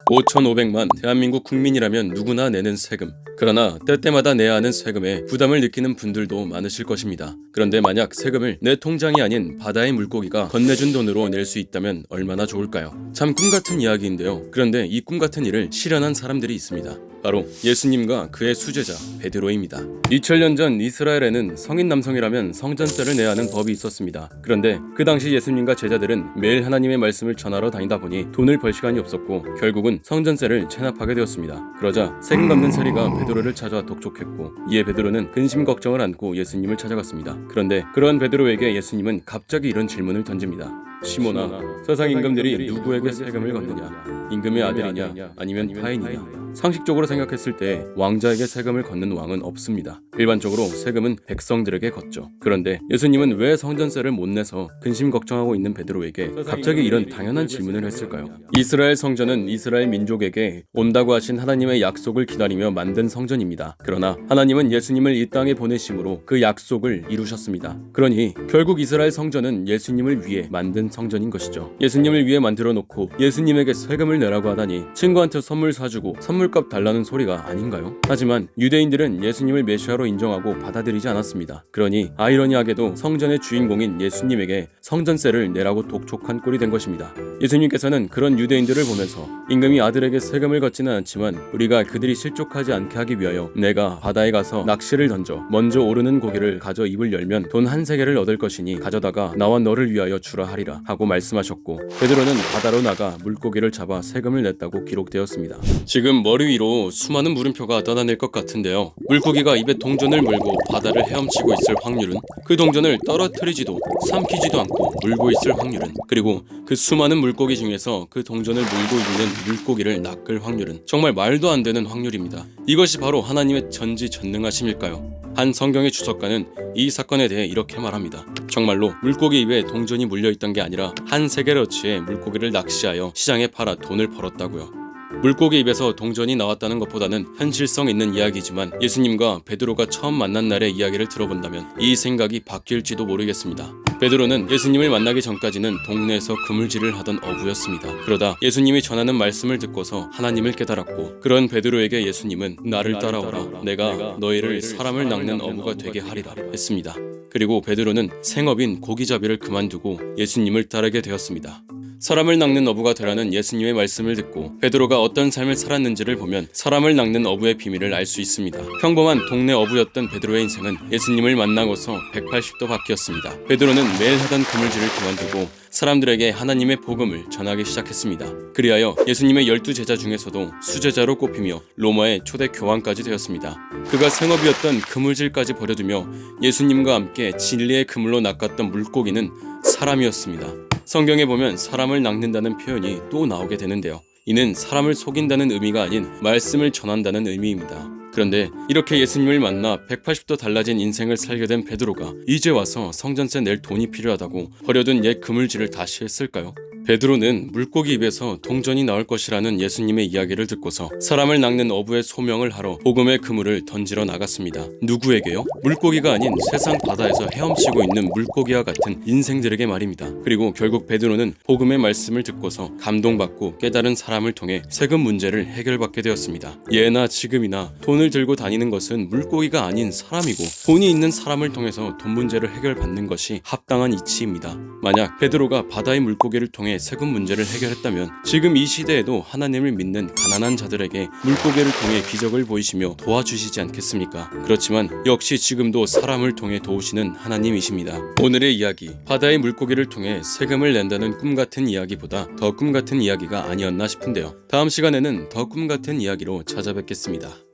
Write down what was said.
5,500만 대한민국 국민이라면 누구나 내는 세금. 그러나 때때마다 내야 하는 세금에 부담을 느끼는 분들도 많으실 것입니다. 그런데 만약 세금을 내 통장이 아닌 바다의 물고기가 건네준 돈으로 낼 수 있다면 얼마나 좋을까요? 참 꿈같은 이야기인데요. 그런데 이 꿈같은 일을 실현한 사람들이 있습니다. 바로 예수님과 그의 수제자 베드로입니다. 2000년 전 이스라엘에는 성인 남성이라면 성전세를 내야 하는 법이 있었습니다. 그런데 그 당시 예수님과 제자들은 매일 하나님의 말씀을 전하러 다니다 보니 돈을 벌 시간이 없었고 결국은 성전세를 체납하게 되었습니다. 그러자 세금 갚는 세리가 베드로를 찾아 독촉했고 이에 베드로는 근심 걱정을 안고 예수님을 찾아갔습니다. 그런데 그런 베드로에게 예수님은 갑자기 이런 질문을 던집니다. 시몬아, 세상 임금들이 누구에게 세금을 걷느냐? 임금의 아들이냐? 아니면 타인이냐? 상식적으로 생각했을 때 왕자에게 세금을 걷는 왕은 없습니다. 일반적으로 세금은 백성들에게 걷죠. 그런데 예수님은 왜 성전세를 못 내서 근심 걱정하고 있는 베드로에게 갑자기 이런 당연한 질문을 했을까요? 이스라엘 성전은 이스라엘 민족에게 온다고 하신 하나님의 약속을 기다리며 만든 성전입니다. 그러나 하나님은 예수님을 이 땅에 보내심으로 그 약속을 이루셨습니다. 그러니 결국 이스라엘 성전은 예수님을 위해 만든 성전인 것이죠. 예수님을 위해 만들어 놓고 예수님에게 세금을 내라고 하다니 친구한테 선물 사주고 선물값 달라는 소리가 아닌가요? 하지만 유대인들은 예수님을 메시아로 인정하고 받아들이지 않았습니다. 그러니 아이러니하게도 성전의 주인공인 예수님에게 성전세를 내라고 독촉한 꼴이 된 것입니다. 예수님께서는 그런 유대인들을 보면서 임금이 아들에게 세금을 걷지는 않지만 우리가 그들이 실족하지 않게 하기 위하여 내가 바다에 가서 낚시를 던져 먼저 오르는 고기를 가져 입을 열면 돈 한 세겔을 얻을 것이니 가져다가 나와 너를 위하여 주라 하리라 하고 말씀하셨고 베드로는 바다로 나가 물고기를 잡아 세금을 냈다고 기록되었습니다. 지금 머리 위로 수많은 물음표가 떠다닐 것 같은데요. 물고기가 입에 동전을 물고 바다를 헤엄치고 있을 확률은, 그 동전을 떨어뜨리지도 삼키지도 않고 물고 있을 확률은, 그리고 그 수많은 물고기 중에서 그 동전을 물고 있는 물고기를 낚을 확률은 정말 말도 안 되는 확률입니다. 이것이 바로 하나님의 전지전능하심일까요? 한 성경의 주석가는 이 사건에 대해 이렇게 말합니다. 정말로 물고기 입에 동전이 물려있던 게 아니라 한 세겔어치의 물고기를 낚시하여 시장에 팔아 돈을 벌었다고요. 물고기 입에서 동전이 나왔다는 것보다는 현실성 있는 이야기지만 예수님과 베드로가 처음 만난 날의 이야기를 들어본다면 이 생각이 바뀔지도 모르겠습니다. 베드로는 예수님을 만나기 전까지는 동네에서 그물질을 하던 어부였습니다. 그러다 예수님이 전하는 말씀을 듣고서 하나님을 깨달았고 그런 베드로에게 예수님은 나를 따라오라, 내가 너희를 사람을 낚는 어부가 되게 하리라 했습니다. 그리고 베드로는 생업인 고기잡이를 그만두고 예수님을 따르게 되었습니다. 사람을 낚는 어부가 되라는 예수님의 말씀을 듣고 베드로가 어떤 삶을 살았는지를 보면 사람을 낚는 어부의 비밀을 알 수 있습니다. 평범한 동네 어부였던 베드로의 인생은 예수님을 만나고서 180도 바뀌었습니다. 베드로는 매일 하던 그물질을 그만두고 사람들에게 하나님의 복음을 전하기 시작했습니다. 그리하여 예수님의 12제자 중에서도 수제자로 꼽히며 로마의 초대 교황까지 되었습니다. 그가 생업이었던 그물질까지 버려두며 예수님과 함께 진리의 그물로 낚았던 물고기는 사람이었습니다. 성경에 보면 사람을 낚는다는 표현이 또 나오게 되는데요. 이는 사람을 속인다는 의미가 아닌 말씀을 전한다는 의미입니다. 그런데 이렇게 예수님을 만나 180도 달라진 인생을 살게 된 베드로가 이제 와서 성전세 낼 돈이 필요하다고 버려둔 옛 그물질을 다시 했을까요? 베드로는 물고기 입에서 동전이 나올 것이라는 예수님의 이야기를 듣고서 사람을 낚는 어부의 소명을 하러 복음의 그물을 던지러 나갔습니다. 누구에게요? 물고기가 아닌 세상 바다에서 헤엄치고 있는 물고기와 같은 인생들에게 말입니다. 그리고 결국 베드로는 복음의 말씀을 듣고서 감동받고 깨달은 사람을 통해 세금 문제를 해결받게 되었습니다. 예나 지금이나 돈을 들고 다니는 것은 물고기가 아닌 사람이고 돈이 있는 사람을 통해서 돈 문제를 해결받는 것이 합당한 이치입니다. 만약 베드로가 바다의 물고기를 통해 세금 문제를 해결했다면 지금 이 시대에도 하나님을 믿는 가난한 자들에게 물고기를 통해 기적을 보이시며 도와주시지 않겠습니까? 그렇지만 역시 지금도 사람을 통해 도우시는 하나님이십니다. 오늘의 이야기, 바다의 물고기를 통해 세금을 낸다는 꿈같은 이야기보다 더 꿈같은 이야기가 아니었나 싶은데요. 다음 시간에는 더 꿈같은 이야기로 찾아뵙겠습니다.